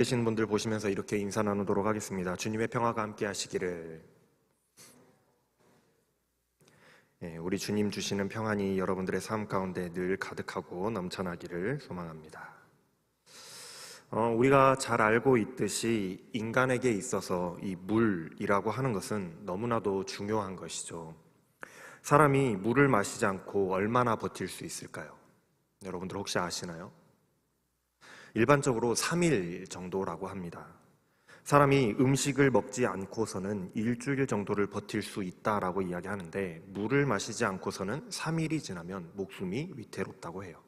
계신 분들 보시면서 이렇게 인사 나누도록 하겠습니다. 주님의 평화가 함께 하시기를. 우리 주님 주시는 평안이 여러분들의 삶 가운데 늘 가득하고 넘쳐나기를 소망합니다. 우리가 잘 알고 있듯이 인간에게 있어서 이 물이라고 하는 것은 너무나도 중요한 것이죠. 사람이 물을 마시지 않고 얼마나 버틸 수 있을까요? 여러분들 혹시 아시나요? 일반적으로 3일 정도라고 합니다. 사람이 음식을 먹지 않고서는 일주일 정도를 버틸 수 있다라고 이야기하는데, 물을 마시지 않고서는 3일이 지나면 목숨이 위태롭다고 해요.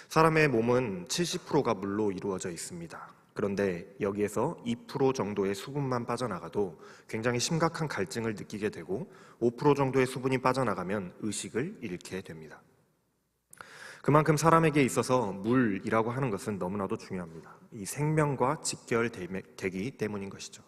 사람의 몸은 70%가 물로 이루어져 있습니다. 그런데 여기에서 2% 정도의 수분만 빠져나가도 굉장히 심각한 갈증을 느끼게 되고, 5% 정도의 수분이 빠져나가면 의식을 잃게 됩니다. 그만큼 사람에게 있어서 물이라고 하는 것은 너무나도 중요합니다. 이 생명과 직결되기 때문인 것이죠.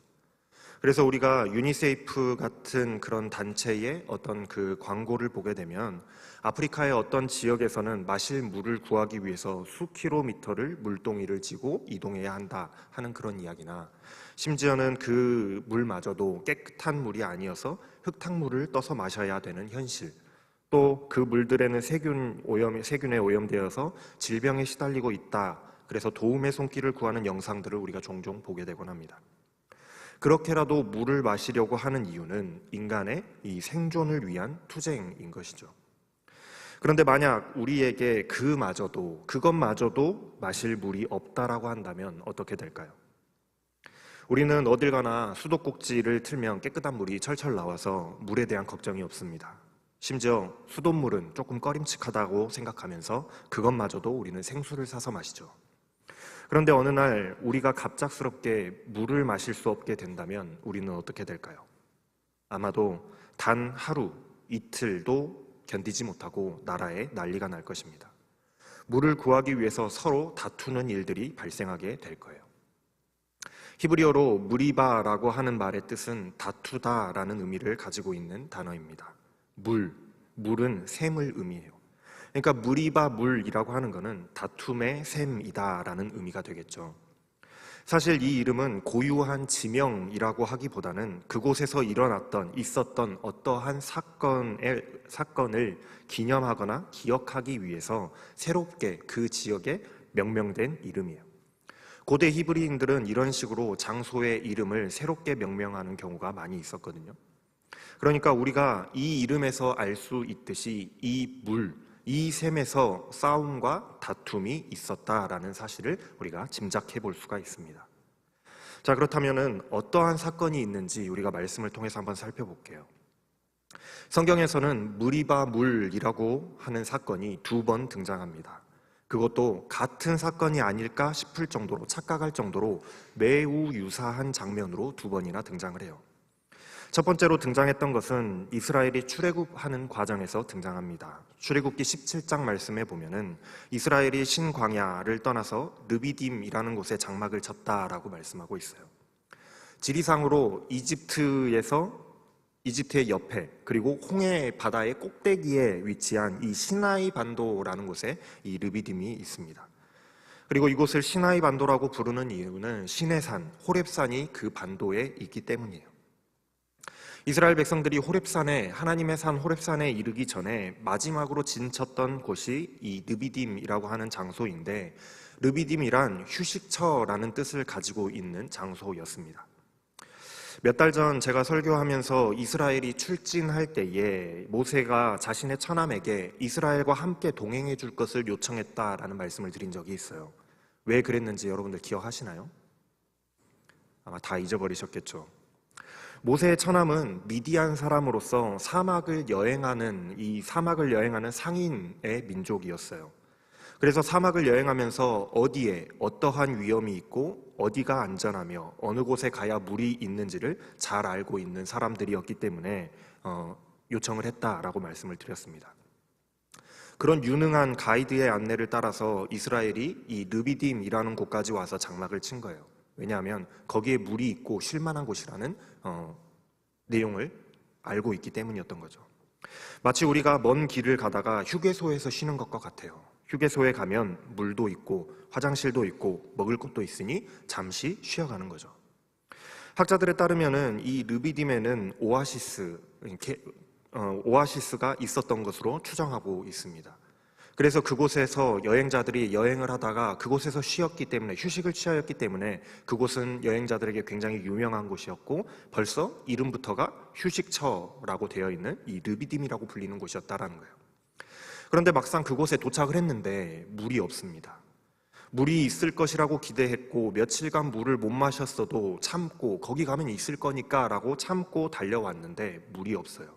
그래서 우리가 유니세이프 같은 그런 단체의 어떤 그 광고를 보게 되면, 아프리카의 어떤 지역에서는 마실 물을 구하기 위해서 수킬로미터를 물동이를 지고 이동해야 한다 하는 그런 이야기나, 심지어는 그 물마저도 깨끗한 물이 아니어서 흙탕물을 떠서 마셔야 되는 현실, 또 그 물들에는 세균에 오염되어서 질병에 시달리고 있다, 그래서 도움의 손길을 구하는 영상들을 우리가 종종 보게 되곤 합니다. 그렇게라도 물을 마시려고 하는 이유는 인간의 이 생존을 위한 투쟁인 것이죠. 그런데 만약 우리에게 그것마저도 마실 물이 없다라고 한다면 어떻게 될까요? 우리는 어딜 가나 수도꼭지를 틀면 깨끗한 물이 철철 나와서 물에 대한 걱정이 없습니다. 심지어 수돗물은 조금 꺼림칙하다고 생각하면서 그것마저도 우리는 생수를 사서 마시죠. 그런데 어느 날 우리가 갑작스럽게 물을 마실 수 없게 된다면 우리는 어떻게 될까요? 아마도 단 하루, 이틀도 견디지 못하고 나라에 난리가 날 것입니다. 물을 구하기 위해서 서로 다투는 일들이 발생하게 될 거예요. 히브리어로 무리바라고 하는 말의 뜻은 다투다라는 의미를 가지고 있는 단어입니다. 물은 샘을 의미해요. 그러니까 무리바 물이라고 하는 것은 다툼의 샘이다라는 의미가 되겠죠. 사실 이 이름은 고유한 지명이라고 하기보다는 그곳에서 있었던 어떠한 사건을 기념하거나 기억하기 위해서 새롭게 그 지역에 명명된 이름이에요. 고대 히브리인들은 이런 식으로 장소의 이름을 새롭게 명명하는 경우가 많이 있었거든요. 그러니까 우리가 이 이름에서 알 수 있듯이 이 샘에서 싸움과 다툼이 있었다라는 사실을 우리가 짐작해 볼 수가 있습니다. 자, 그렇다면은 어떠한 사건이 있는지 우리가 말씀을 통해서 한번 살펴볼게요. 성경에서는 무리바 물이라고 하는 사건이 2번 등장합니다. 그것도 같은 사건이 아닐까 싶을 정도로, 착각할 정도로 매우 유사한 장면으로 2번이나 등장을 해요. 첫 번째로 등장했던 것은 이스라엘이 출애굽하는 과정에서 등장합니다. 출애굽기 17장 말씀에 보면은 이스라엘이 신광야를 떠나서 르비딤이라는 곳에 장막을 쳤다라고 말씀하고 있어요. 지리상으로 이집트의 옆에, 그리고 홍해 바다의 꼭대기에 위치한 이 시나이 반도라는 곳에 이 르비딤이 있습니다. 그리고 이곳을 시나이 반도라고 부르는 이유는 신의 산, 호렙산이 그 반도에 있기 때문이에요. 이스라엘 백성들이 하나님의 산 호렙산에 이르기 전에 마지막으로 진쳤던 곳이 이 르비딤이라고 하는 장소인데, 르비딤이란 휴식처라는 뜻을 가지고 있는 장소였습니다. 몇 달 전 제가 설교하면서 이스라엘이 출진할 때에 모세가 자신의 처남에게 이스라엘과 함께 동행해 줄 것을 요청했다라는 말씀을 드린 적이 있어요. 왜 그랬는지 여러분들 기억하시나요? 아마 다 잊어버리셨겠죠. 모세의 처남은 미디안 사람으로서 사막을 여행하는 상인의 민족이었어요. 그래서 사막을 여행하면서 어디에 어떠한 위험이 있고 어디가 안전하며 어느 곳에 가야 물이 있는지를 잘 알고 있는 사람들이었기 때문에 요청을 했다라고 말씀을 드렸습니다. 그런 유능한 가이드의 안내를 따라서 이스라엘이 이 르비딤이라는 곳까지 와서 장막을 친 거예요. 왜냐하면 거기에 물이 있고 쉴만한 곳이라는 내용을 알고 있기 때문이었던 거죠. 마치 우리가 먼 길을 가다가 휴게소에서 쉬는 것과 같아요. 휴게소에 가면 물도 있고 화장실도 있고 먹을 것도 있으니 잠시 쉬어가는 거죠. 학자들에 따르면은 이 르비딤에는 오아시스가 있었던 것으로 추정하고 있습니다. 그래서 그곳에서 여행자들이 여행을 하다가 그곳에서 쉬었기 때문에, 휴식을 취하였기 때문에 그곳은 여행자들에게 굉장히 유명한 곳이었고 벌써 이름부터가 휴식처라고 되어 있는 이 르비딤이라고 불리는 곳이었다라는 거예요. 그런데 막상 그곳에 도착을 했는데 물이 없습니다. 물이 있을 것이라고 기대했고 며칠간 물을 못 마셨어도 참고 거기 가면 있을 거니까 라고 참고 달려왔는데 물이 없어요.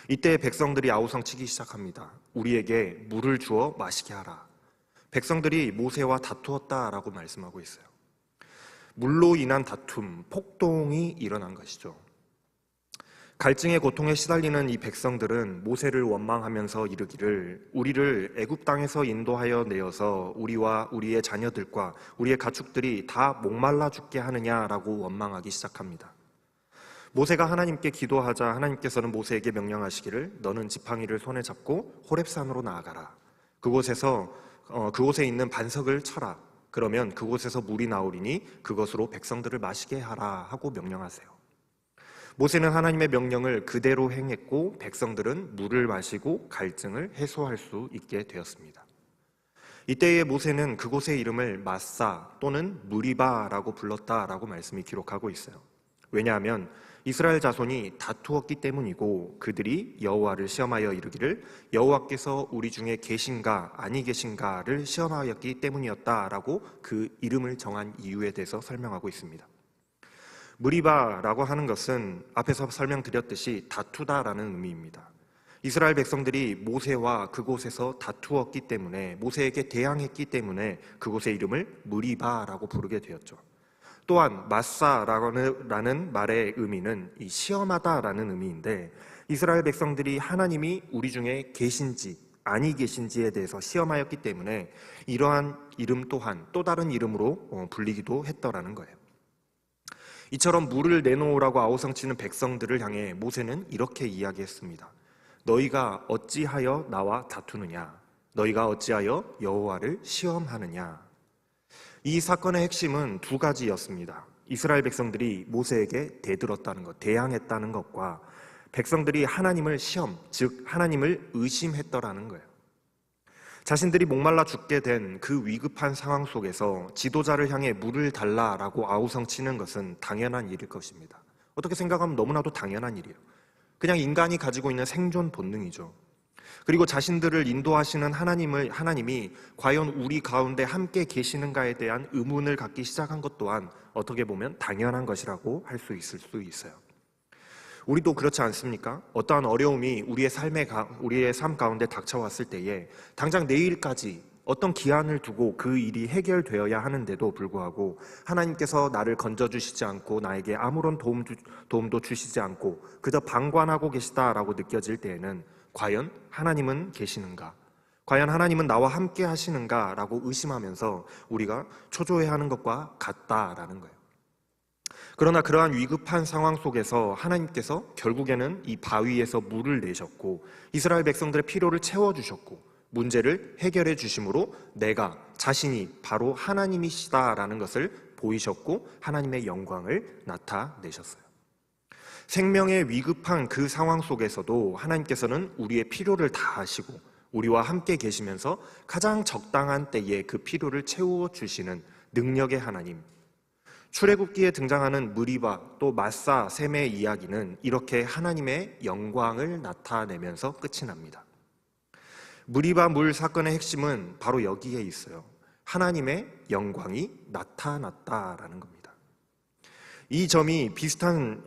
이때 백성들이 아우성치기 시작합니다. 우리에게 물을 주어 마시게 하라. 백성들이 모세와 다투었다라고 말씀하고 있어요. 물로 인한 다툼, 폭동이 일어난 것이죠. 갈증의 고통에 시달리는 이 백성들은 모세를 원망하면서 이르기를 우리를 애굽 땅에서 인도하여 내어서 우리와 우리의 자녀들과 우리의 가축들이 다 목말라 죽게 하느냐라고 원망하기 시작합니다. 모세가 하나님께 기도하자 하나님께서는 모세에게 명령하시기를 너는 지팡이를 손에 잡고 호렙산으로 나아가라. 그곳에 있는 반석을 쳐라. 그러면 그곳에서 물이 나오리니 그것으로 백성들을 마시게 하라 하고 명령하세요. 모세는 하나님의 명령을 그대로 행했고 백성들은 물을 마시고 갈증을 해소할 수 있게 되었습니다. 이때의 모세는 그곳의 이름을 마사 또는 무리바라고 불렀다라고 말씀이 기록하고 있어요. 왜냐하면 이스라엘 자손이 다투었기 때문이고 그들이 여호와를 시험하여 이르기를 여호와께서 우리 중에 계신가 아니 계신가를 시험하였기 때문이었다라고 그 이름을 정한 이유에 대해서 설명하고 있습니다. 무리바라고 하는 것은 앞에서 설명드렸듯이 다투다라는 의미입니다. 이스라엘 백성들이 모세와 그곳에서 다투었기 때문에 모세에게 대항했기 때문에 그곳의 이름을 무리바라고 부르게 되었죠. 또한 마사라는 말의 의미는 이 시험하다라는 의미인데 이스라엘 백성들이 하나님이 우리 중에 계신지 아니 계신지에 대해서 시험하였기 때문에 이러한 이름 또한 또 다른 이름으로 불리기도 했더라는 거예요. 이처럼 물을 내놓으라고 아우성치는 백성들을 향해 모세는 이렇게 이야기했습니다. 너희가 어찌하여 나와 다투느냐? 너희가 어찌하여 여호와를 시험하느냐? 이 사건의 핵심은 두 가지였습니다. 이스라엘 백성들이 모세에게 대들었다는 것, 대항했다는 것과 백성들이 하나님을 시험, 즉 하나님을 의심했더라는 거예요. 자신들이 목말라 죽게 된 그 위급한 상황 속에서 지도자를 향해 물을 달라라고 아우성치는 것은 당연한 일일 것입니다. 어떻게 생각하면 너무나도 당연한 일이에요. 그냥 인간이 가지고 있는 생존 본능이죠. 그리고 자신들을 인도하시는 하나님이 과연 우리 가운데 함께 계시는가에 대한 의문을 갖기 시작한 것 또한 어떻게 보면 당연한 것이라고 할 수 있을 수 있어요. 우리도 그렇지 않습니까? 어떠한 어려움이 우리의 삶 가운데 닥쳐왔을 때에 당장 내일까지 어떤 기한을 두고 그 일이 해결되어야 하는데도 불구하고 하나님께서 나를 건져주시지 않고 나에게 아무런 도움도 주시지 않고 그저 방관하고 계시다라고 느껴질 때에는 과연 하나님은 계시는가? 과연 하나님은 나와 함께 하시는가? 라고 의심하면서 우리가 초조해하는 것과 같다라는 거예요. 그러나 그러한 위급한 상황 속에서 하나님께서 결국에는 이 바위에서 물을 내셨고 이스라엘 백성들의 필요를 채워주셨고 문제를 해결해 주심으로 내가 자신이 바로 하나님이시다라는 것을 보이셨고 하나님의 영광을 나타내셨어요. 생명의 위급한 그 상황 속에서도 하나님께서는 우리의 필요를 다 아시고 우리와 함께 계시면서 가장 적당한 때에 그 필요를 채워주시는 능력의 하나님. 출애굽기에 등장하는 무리바 또 마사 셈의 이야기는 이렇게 하나님의 영광을 나타내면서 끝이 납니다. 무리바 물 사건의 핵심은 바로 여기에 있어요. 하나님의 영광이 나타났다라는 겁니다. 이 점이 비슷한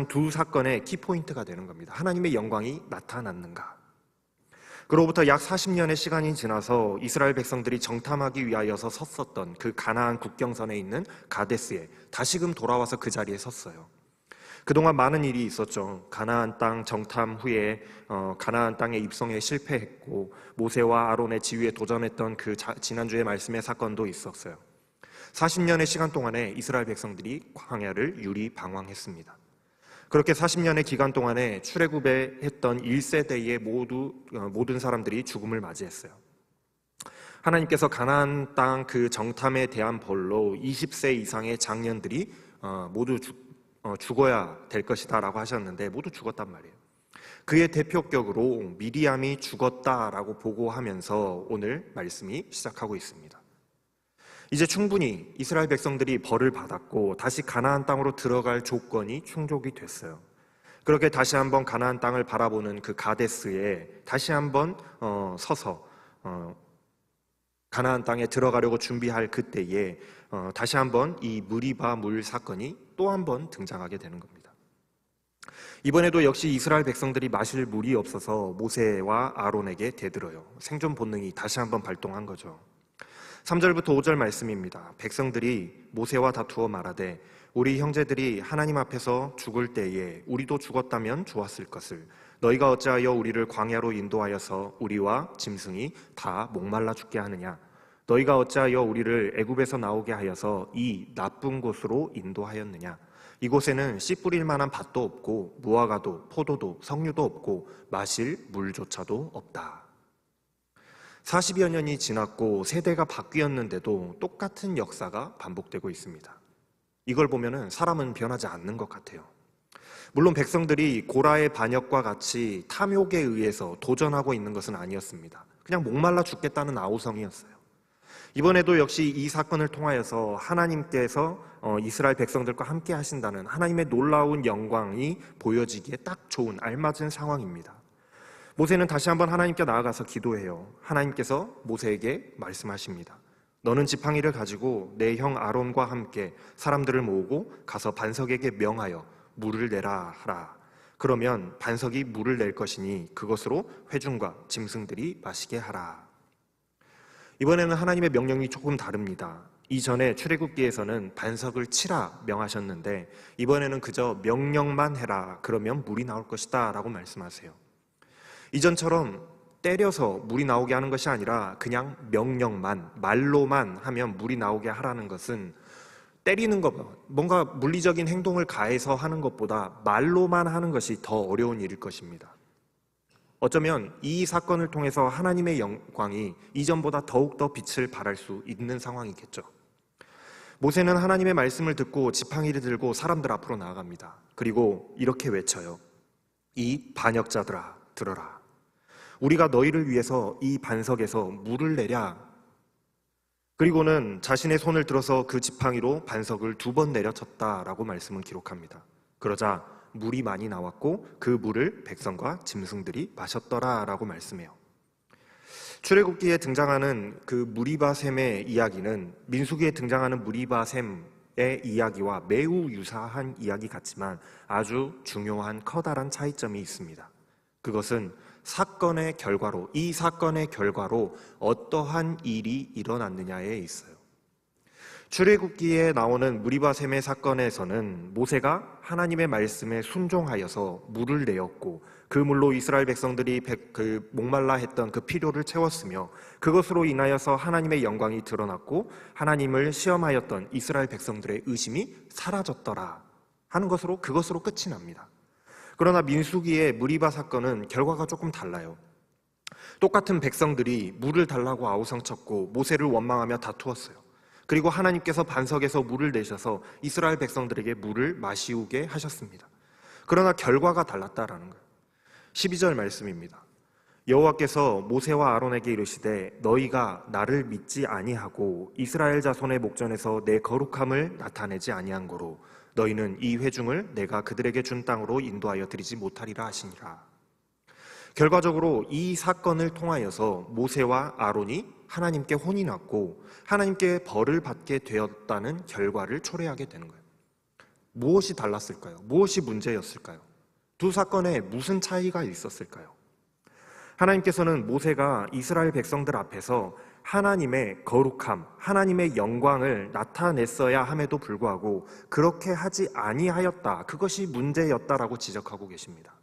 두 사건의 키포인트가 되는 겁니다. 하나님의 영광이 나타났는가? 그로부터 약 40년의 시간이 지나서 이스라엘 백성들이 정탐하기 위하여서 섰었던 그 가나안 국경선에 있는 가데스에 다시금 돌아와서 그 자리에 섰어요. 그동안 많은 일이 있었죠. 가나안 땅 정탐 후에 가나안 땅에 입성에 실패했고 모세와 아론의 지위에 도전했던 그 지난주의 말씀의 사건도 있었어요. 40년의 시간 동안에 이스라엘 백성들이 광야를 유리방황했습니다. 그렇게 40년의 기간 동안에 출애굽에 했던 1세대의 모든 사람들이 죽음을 맞이했어요. 하나님께서 가나안 땅 그 정탐에 대한 벌로 20세 이상의 장년들이 모두 죽어야 될 것이다 라고 하셨는데 모두 죽었단 말이에요. 그의 대표격으로 미리암이 죽었다라고 보고하면서 오늘 말씀이 시작하고 있습니다. 이제 충분히 이스라엘 백성들이 벌을 받았고 다시 가나안 땅으로 들어갈 조건이 충족이 됐어요. 그렇게 다시 한번 가나안 땅을 바라보는 그 가데스에 다시 한번 서서 가나안 땅에 들어가려고 준비할 그때에 다시 한번 이 무리바 물 사건이 또 한번 등장하게 되는 겁니다. 이번에도 역시 이스라엘 백성들이 마실 물이 없어서 모세와 아론에게 대들어요. 생존 본능이 다시 한번 발동한 거죠. 3절부터 5절 말씀입니다. 백성들이 모세와 다투어 말하되 우리 형제들이 하나님 앞에서 죽을 때에 우리도 죽었다면 좋았을 것을 너희가 어찌하여 우리를 광야로 인도하여서 우리와 짐승이 다 목말라 죽게 하느냐? 너희가 어찌하여 우리를 애굽에서 나오게 하여서 이 나쁜 곳으로 인도하였느냐? 이곳에는 씨 뿌릴 만한 밭도 없고 무화과도 포도도 석류도 없고 마실 물조차도 없다. 40여 년이 지났고 세대가 바뀌었는데도 똑같은 역사가 반복되고 있습니다. 이걸 보면은 사람은 변하지 않는 것 같아요. 물론 백성들이 고라의 반역과 같이 탐욕에 의해서 도전하고 있는 것은 아니었습니다. 그냥 목말라 죽겠다는 아우성이었어요. 이번에도 역시 이 사건을 통하여서 하나님께서 이스라엘 백성들과 함께 하신다는 하나님의 놀라운 영광이 보여지기에 딱 좋은 알맞은 상황입니다. 모세는 다시 한번 하나님께 나아가서 기도해요. 하나님께서 모세에게 말씀하십니다. 너는 지팡이를 가지고 내 형 아론과 함께 사람들을 모으고 가서 반석에게 명하여 물을 내라 하라. 그러면 반석이 물을 낼 것이니 그것으로 회중과 짐승들이 마시게 하라. 이번에는 하나님의 명령이 조금 다릅니다. 이전에 출애굽기에서는 반석을 치라 명하셨는데 이번에는 그저 명령만 해라. 그러면 물이 나올 것이다 라고 말씀하세요. 이전처럼 때려서 물이 나오게 하는 것이 아니라 그냥 명령만, 말로만 하면 물이 나오게 하라는 것은 때리는 것, 뭔가 물리적인 행동을 가해서 하는 것보다 말로만 하는 것이 더 어려운 일일 것입니다. 어쩌면 이 사건을 통해서 하나님의 영광이 이전보다 더욱더 빛을 발할 수 있는 상황이겠죠. 모세는 하나님의 말씀을 듣고 지팡이를 들고 사람들 앞으로 나아갑니다. 그리고 이렇게 외쳐요. 이 반역자들아 들어라. 우리가 너희를 위해서 이 반석에서 물을 내랴. 그리고는 자신의 손을 들어서 그 지팡이로 반석을 2번 내려쳤다라고 말씀은 기록합니다. 그러자 물이 많이 나왔고 그 물을 백성과 짐승들이 마셨더라라고 말씀해요. 출애굽기에 등장하는 그 무리바 샘의 이야기는 민수기에 등장하는 무리바 샘의 이야기와 매우 유사한 이야기 같지만 아주 중요한 커다란 차이점이 있습니다. 그것은 이 사건의 결과로 어떠한 일이 일어났느냐에 있어요. 출애굽기에 나오는 무리바 샘의 사건에서는 모세가 하나님의 말씀에 순종하여서 물을 내었고 그 물로 이스라엘 백성들이 목말라 했던 그 필요를 채웠으며 그것으로 인하여서 하나님의 영광이 드러났고 하나님을 시험하였던 이스라엘 백성들의 의심이 사라졌더라 하는 그것으로 끝이 납니다. 그러나 민수기의 무리바 사건은 결과가 조금 달라요. 똑같은 백성들이 물을 달라고 아우성쳤고 모세를 원망하며 다투었어요. 그리고 하나님께서 반석에서 물을 내셔서 이스라엘 백성들에게 물을 마시우게 하셨습니다. 그러나 결과가 달랐다라는 거예요. 12절 말씀입니다. 여호와께서 모세와 아론에게 이르시되 너희가 나를 믿지 아니하고 이스라엘 자손의 목전에서 내 거룩함을 나타내지 아니한 고로 너희는 이 회중을 내가 그들에게 준 땅으로 인도하여 드리지 못하리라 하시니라. 결과적으로 이 사건을 통하여서 모세와 아론이 하나님께 혼이 났고 하나님께 벌을 받게 되었다는 결과를 초래하게 되는 거예요. 무엇이 달랐을까요? 무엇이 문제였을까요? 두 사건에 무슨 차이가 있었을까요? 하나님께서는 모세가 이스라엘 백성들 앞에서 하나님의 거룩함, 하나님의 영광을 나타냈어야 함에도 불구하고 그렇게 하지 아니하였다. 그것이 문제였다라고 지적하고 계십니다.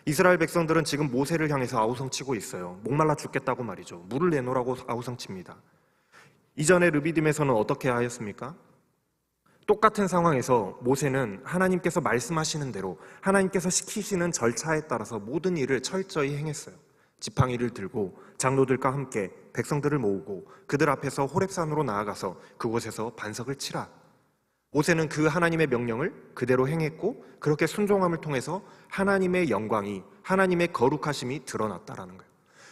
이스라엘 백성들은 지금 모세를 향해서 아우성치고 있어요. 목말라 죽겠다고 말이죠. 물을 내놓으라고 아우성칩니다. 이전에 르비딤에서는 어떻게 하였습니까? 똑같은 상황에서 모세는 하나님께서 말씀하시는 대로 하나님께서 시키시는 절차에 따라서 모든 일을 철저히 행했어요. 지팡이를 들고 장로들과 함께 백성들을 모으고 그들 앞에서 호렙산으로 나아가서 그곳에서 반석을 치라. 모세는 그 하나님의 명령을 그대로 행했고 그렇게 순종함을 통해서 하나님의 영광이, 하나님의 거룩하심이 드러났다라는 거예요.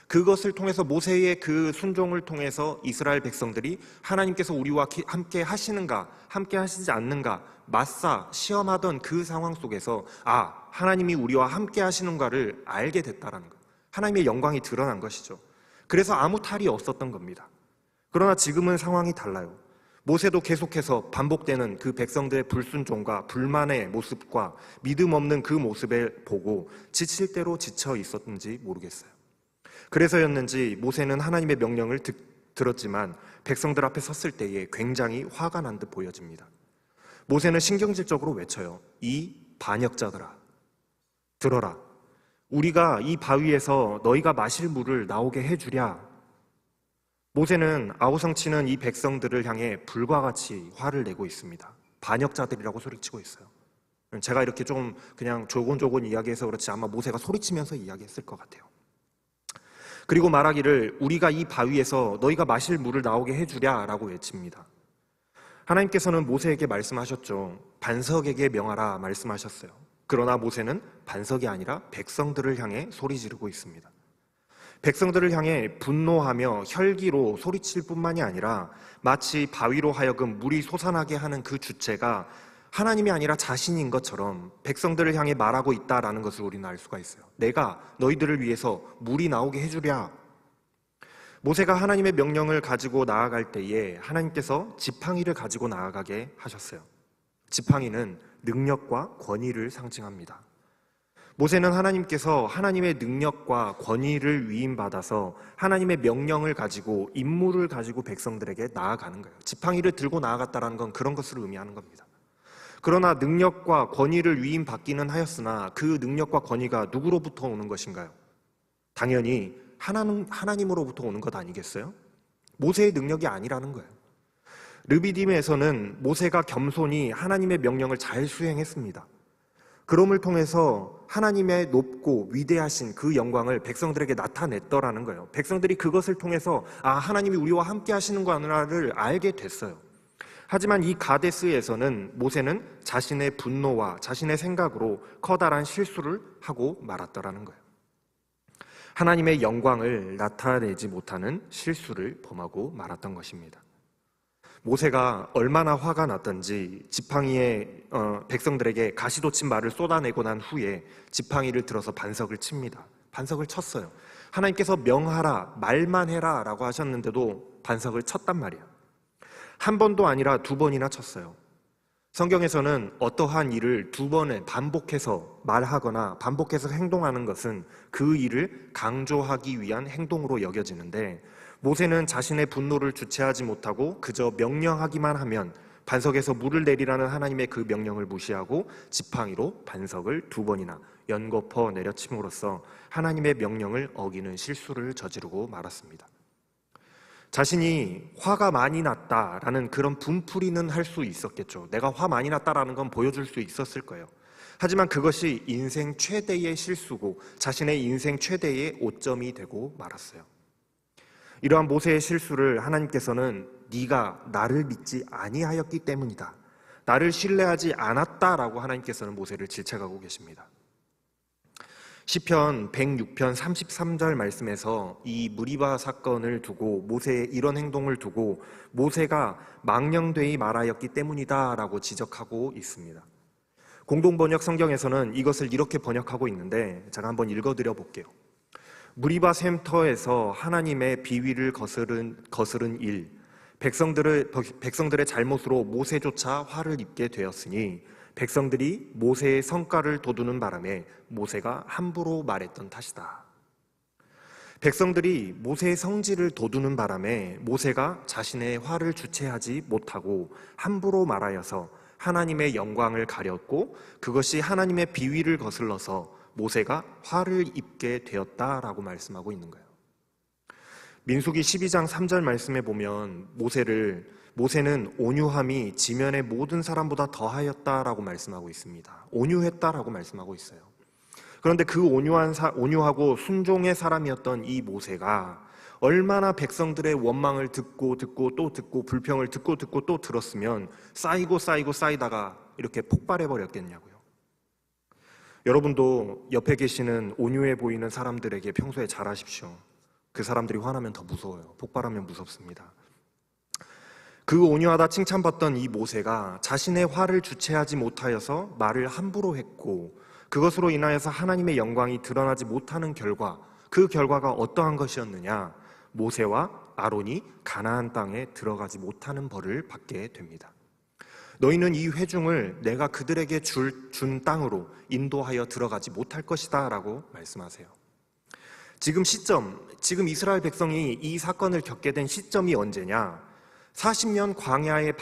그것을 통해서 모세의 그 순종을 통해서 이스라엘 백성들이 하나님께서 우리와 함께 하시는가, 함께 하시지 않는가 맞사 시험하던 그 상황 속에서 하나님이 우리와 함께 하시는가를 알게 됐다라는 거예요. 하나님의 영광이 드러난 것이죠. 그래서 아무 탈이 없었던 겁니다. 그러나 지금은 상황이 달라요. 모세도 계속해서 반복되는 그 백성들의 불순종과 불만의 모습과 믿음 없는 그 모습을 보고 지칠 대로 지쳐 있었는지 모르겠어요. 그래서였는지 모세는 하나님의 명령을 들었지만 백성들 앞에 섰을 때에 굉장히 화가 난 듯 보여집니다. 모세는 신경질적으로 외쳐요. 이 반역자들아, 들어라. 우리가 이 바위에서 너희가 마실 물을 나오게 해주랴. 모세는 아우성치는 이 백성들을 향해 불과 같이 화를 내고 있습니다. 반역자들이라고 소리치고 있어요. 제가 이렇게 좀 그냥 조곤조곤 이야기해서 그렇지 아마 모세가 소리치면서 이야기했을 것 같아요. 그리고 말하기를 우리가 이 바위에서 너희가 마실 물을 나오게 해주랴 라고 외칩니다. 하나님께서는 모세에게 말씀하셨죠. 반석에게 명하라 말씀하셨어요. 그러나 모세는 반석이 아니라 백성들을 향해 소리 지르고 있습니다. 백성들을 향해 분노하며 혈기로 소리칠 뿐만이 아니라 마치 바위로 하여금 물이 솟아나게 하는 그 주체가 하나님이 아니라 자신인 것처럼 백성들을 향해 말하고 있다라는 것을 우리는 알 수가 있어요. 내가 너희들을 위해서 물이 나오게 해주랴. 모세가 하나님의 명령을 가지고 나아갈 때에 하나님께서 지팡이를 가지고 나아가게 하셨어요. 지팡이는 능력과 권위를 상징합니다. 모세는 하나님께서 하나님의 능력과 권위를 위임받아서 하나님의 명령을 가지고 임무를 가지고 백성들에게 나아가는 거예요. 지팡이를 들고 나아갔다는 건 그런 것을 의미하는 겁니다. 그러나 능력과 권위를 위임받기는 하였으나 그 능력과 권위가 누구로부터 오는 것인가요? 당연히 하나님으로부터 오는 것 아니겠어요? 모세의 능력이 아니라는 거예요. 르비딤에서는 모세가 겸손히 하나님의 명령을 잘 수행했습니다. 그럼을 통해서 하나님의 높고 위대하신 그 영광을 백성들에게 나타냈더라는 거예요. 백성들이 그것을 통해서 하나님이 우리와 함께 하시는구나를 알게 됐어요. 하지만 이 가데스에서는 모세는 자신의 분노와 자신의 생각으로 커다란 실수를 하고 말았더라는 거예요. 하나님의 영광을 나타내지 못하는 실수를 범하고 말았던 것입니다. 모세가 얼마나 화가 났던지 지팡이에 백성들에게 가시돋친 말을 쏟아내고 난 후에 지팡이를 들어서 반석을 칩니다. 반석을 쳤어요. 하나님께서 명하라, 말만 해라 라고 하셨는데도 반석을 쳤단 말이에요. 한 번도 아니라 두 번이나 쳤어요. 성경에서는 어떠한 일을 두 번에 반복해서 말하거나 반복해서 행동하는 것은 그 일을 강조하기 위한 행동으로 여겨지는데 모세는 자신의 분노를 주체하지 못하고 그저 명령하기만 하면 반석에서 물을 내리라는 하나님의 그 명령을 무시하고 지팡이로 반석을 두 번이나 연거퍼 내려침으로써 하나님의 명령을 어기는 실수를 저지르고 말았습니다. 자신이 화가 많이 났다라는 그런 분풀이는 할 수 있었겠죠. 내가 화 많이 났다라는 건 보여줄 수 있었을 거예요. 하지만 그것이 인생 최대의 실수고 자신의 인생 최대의 오점이 되고 말았어요. 이러한 모세의 실수를 하나님께서는 네가 나를 믿지 아니하였기 때문이다, 나를 신뢰하지 않았다라고 하나님께서는 모세를 질책하고 계십니다. 시편 106편 33절 말씀에서 이 무리바 사건을 두고 모세의 이런 행동을 두고 모세가 망령되이 말하였기 때문이다 라고 지적하고 있습니다. 공동번역 성경에서는 이것을 이렇게 번역하고 있는데 제가 한번 읽어드려 볼게요. 무리바 샘터에서 하나님의 비위를 거스른 일, 백성들의 잘못으로 모세조차 화를 입게 되었으니 백성들이 모세의 성과를 돋우는 바람에 모세가 함부로 말했던 탓이다. 백성들이 모세의 성질을 돋우는 바람에 모세가 자신의 화를 주체하지 못하고 함부로 말하여서 하나님의 영광을 가렸고 그것이 하나님의 비위를 거슬러서 모세가 화를 입게 되었다라고 말씀하고 있는 거예요. 민수기 12장 3절 말씀에 보면 모세를 모세는 온유함이 지면의 모든 사람보다 더하였다라고 말씀하고 있습니다. 온유했다라고 말씀하고 있어요. 그런데 그 온유하고 순종의 사람이었던 이 모세가 얼마나 백성들의 원망을 듣고 또 듣고 불평을 듣고 또 들었으면 쌓이고 쌓이다가 이렇게 폭발해 버렸겠냐고요. 여러분도 옆에 계시는 온유해 보이는 사람들에게 평소에 잘하십시오. 그 사람들이 화나면 더 무서워요. 폭발하면 무섭습니다. 그 온유하다 칭찬받던 이 모세가 자신의 화를 주체하지 못하여서 말을 함부로 했고 그것으로 인하여서 하나님의 영광이 드러나지 못하는 결과, 그 결과가 어떠한 것이었느냐? 모세와 아론이 가나안 땅에 들어가지 못하는 벌을 받게 됩니다. 너희는 이 회중을 내가 그들에게 준 땅으로 인도하여 들어가지 못할 것이다 라고 말씀하세요. 지금 이스라엘 백성이 이 사건을 겪게 된 시점이 언제냐? 40년 광야에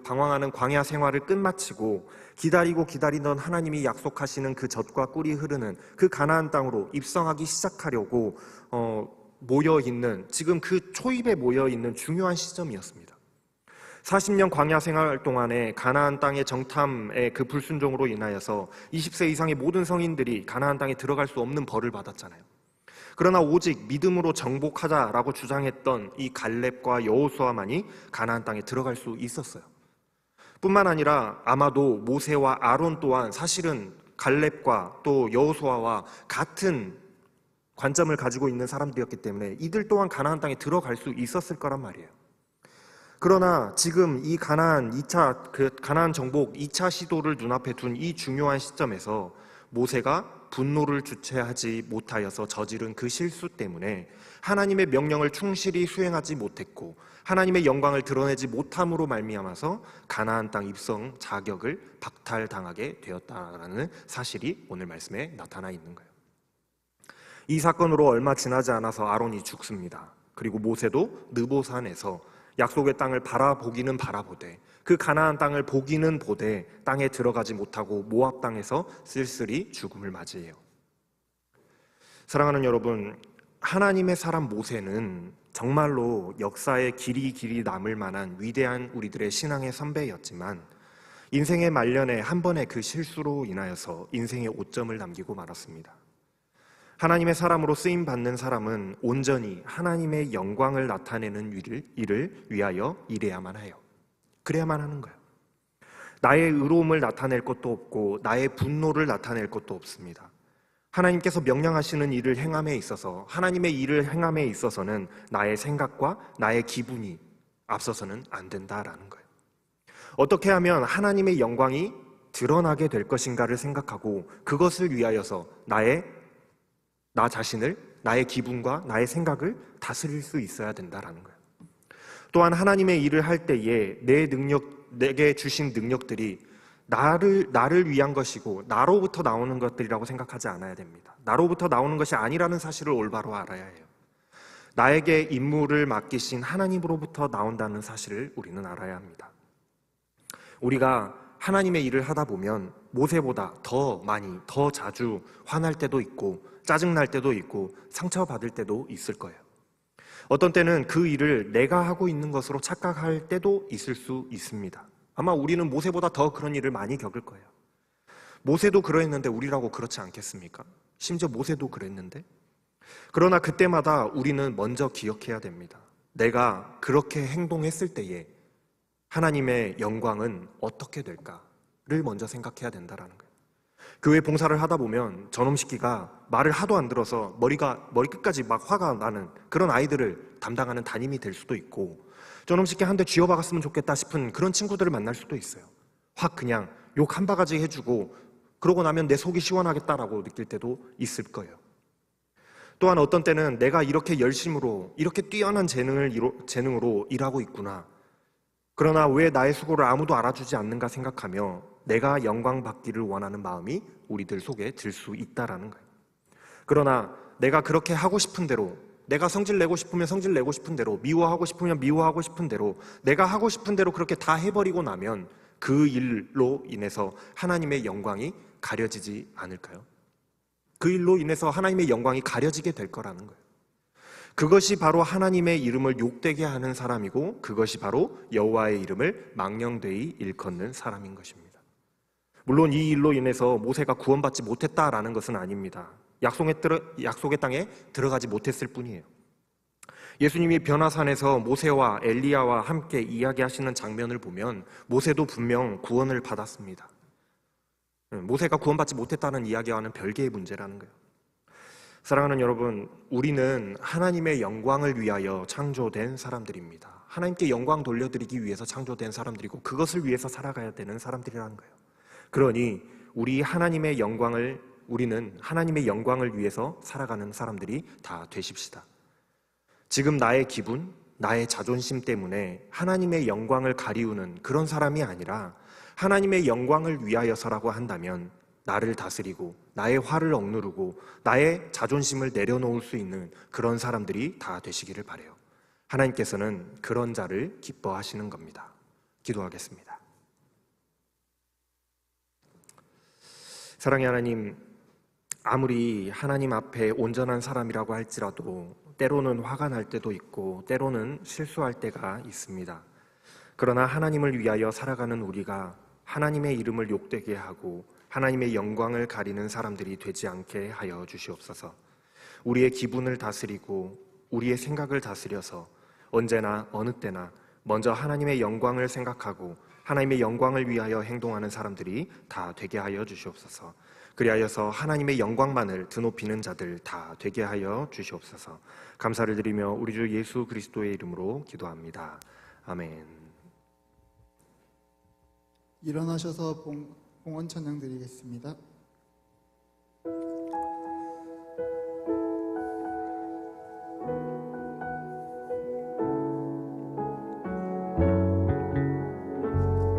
방황하는 광야 생활을 끝마치고 기다리던 하나님이 약속하시는 그 젖과 꿀이 흐르는 그 가나안 땅으로 입성하기 시작하려고 모여있는, 지금 그 초입에 모여있는 중요한 시점이었습니다. 40년 광야 생활 동안에 가나안 땅의 정탐의 그 불순종으로 인하여서 20세 이상의 모든 성인들이 가나안 땅에 들어갈 수 없는 벌을 받았잖아요. 그러나 오직 믿음으로 정복하자라고 주장했던 이 갈렙과 여호수아만이 가나안 땅에 들어갈 수 있었어요. 뿐만 아니라 아마도 모세와 아론 또한 사실은 갈렙과 또 여호수아와 같은 관점을 가지고 있는 사람들이었기 때문에 이들 또한 가나안 땅에 들어갈 수 있었을 거란 말이에요. 그러나 지금 이 가나안 정복 2차 시도를 눈앞에 둔 이 중요한 시점에서 모세가 분노를 주체하지 못하여서 저지른 그 실수 때문에 하나님의 명령을 충실히 수행하지 못했고 하나님의 영광을 드러내지 못함으로 말미암아서 가나안 땅 입성 자격을 박탈당하게 되었다라는 사실이 오늘 말씀에 나타나 있는 거예요. 이 사건으로 얼마 지나지 않아서 아론이 죽습니다. 그리고 모세도 느보산에서 약속의 땅을 바라보기는 바라보되 그 가나안 땅을 보기는 보되 땅에 들어가지 못하고 모압 땅에서 쓸쓸히 죽음을 맞이해요. 사랑하는 여러분, 하나님의 사람 모세는 정말로 역사에 길이 남을 만한 위대한 우리들의 신앙의 선배였지만 인생의 말년에 한 번의 그 실수로 인하여서 인생의 오점을 남기고 말았습니다. 하나님의 사람으로 쓰임받는 사람은 온전히 하나님의 영광을 나타내는 일을 위하여 일해야만 해요. 그래야만 하는 거예요. 나의 의로움을 나타낼 것도 없고 나의 분노를 나타낼 것도 없습니다. 하나님께서 명령하시는 일을 행함에 있어서, 하나님의 일을 행함에 있어서는 나의 생각과 나의 기분이 앞서서는 안 된다라는 거예요. 어떻게 하면 하나님의 영광이 드러나게 될 것인가를 생각하고 그것을 위하여서 나 자신을, 나의 기분과 나의 생각을 다스릴 수 있어야 된다라는 거예요. 또한 하나님의 일을 할 때에 내게 주신 능력들이 나를 위한 것이고 나로부터 나오는 것들이라고 생각하지 않아야 됩니다. 나로부터 나오는 것이 아니라는 사실을 올바로 알아야 해요. 나에게 임무를 맡기신 하나님으로부터 나온다는 사실을 우리는 알아야 합니다. 우리가 하나님의 일을 하다 보면 모세보다 더 많이, 더 자주 화날 때도 있고 짜증날 때도 있고 상처받을 때도 있을 거예요. 어떤 때는 그 일을 내가 하고 있는 것으로 착각할 때도 있을 수 있습니다. 아마 우리는 모세보다 더 그런 일을 많이 겪을 거예요. 모세도 그러했는데 우리라고 그렇지 않겠습니까? 심지어 모세도 그랬는데. 그러나 그때마다 우리는 먼저 기억해야 됩니다. 내가 그렇게 행동했을 때에 하나님의 영광은 어떻게 될까를 먼저 생각해야 된다는 거예요. 교회 봉사를 하다 보면 저놈 새끼가 말을 하도 안 들어서 머리 끝까지 막 화가 나는 그런 아이들을 담당하는 담임이 될 수도 있고, 저놈 새끼 한 대 쥐어박았으면 좋겠다 싶은 그런 친구들을 만날 수도 있어요. 확 그냥 욕 한 바가지 해주고 그러고 나면 내 속이 시원하겠다라고 느낄 때도 있을 거예요. 또한 어떤 때는 내가 이렇게 열심으로, 이렇게 뛰어난 재능으로 일하고 있구나, 그러나 왜 나의 수고를 아무도 알아주지 않는가 생각하며 내가 영광 받기를 원하는 마음이 우리들 속에 들 수 있다라는 거예요. 그러나 내가 그렇게 하고 싶은 대로, 내가 성질 내고 싶으면 성질 내고 싶은 대로, 미워하고 싶으면 미워하고 싶은 대로, 내가 하고 싶은 대로 그렇게 다 해버리고 나면 그 일로 인해서 하나님의 영광이 가려지지 않을까요? 그 일로 인해서 하나님의 영광이 가려지게 될 거라는 거예요. 그것이 바로 하나님의 이름을 욕되게 하는 사람이고 그것이 바로 여호와의 이름을 망령되이 일컫는 사람인 것입니다. 물론 이 일로 인해서 모세가 구원받지 못했다라는 것은 아닙니다. 약속의 땅에 들어가지 못했을 뿐이에요. 예수님이 변화산에서 모세와 엘리야와 함께 이야기하시는 장면을 보면 모세도 분명 구원을 받았습니다. 모세가 구원받지 못했다는 이야기와는 별개의 문제라는 거예요. 사랑하는 여러분, 우리는 하나님의 영광을 위하여 창조된 사람들입니다. 하나님께 영광 돌려드리기 위해서 창조된 사람들이고 그것을 위해서 살아가야 되는 사람들이라는 거예요. 그러니 우리는 하나님의 영광을 위해서 살아가는 사람들이 다 되십시다. 지금 나의 기분, 나의 자존심 때문에 하나님의 영광을 가리우는 그런 사람이 아니라 하나님의 영광을 위하여서라고 한다면 나를 다스리고 나의 화를 억누르고 나의 자존심을 내려놓을 수 있는 그런 사람들이 다 되시기를 바라요. 하나님께서는 그런 자를 기뻐하시는 겁니다. 기도하겠습니다. 사랑의 하나님, 아무리 하나님 앞에 온전한 사람이라고 할지라도 때로는 화가 날 때도 있고 때로는 실수할 때가 있습니다. 그러나 하나님을 위하여 살아가는 우리가 하나님의 이름을 욕되게 하고 하나님의 영광을 가리는 사람들이 되지 않게 하여 주시옵소서. 우리의 기분을 다스리고 우리의 생각을 다스려서 언제나 어느 때나 먼저 하나님의 영광을 생각하고 하나님의 영광을 위하여 행동하는 사람들이 다 되게 하여 주시옵소서. 그리하여서 하나님의 영광만을 드높이는 자들 다 되게 하여 주시옵소서. 감사를 드리며 우리 주 예수 그리스도의 이름으로 기도합니다. 아멘. 일어나셔서 봉헌 찬양 드리겠습니다.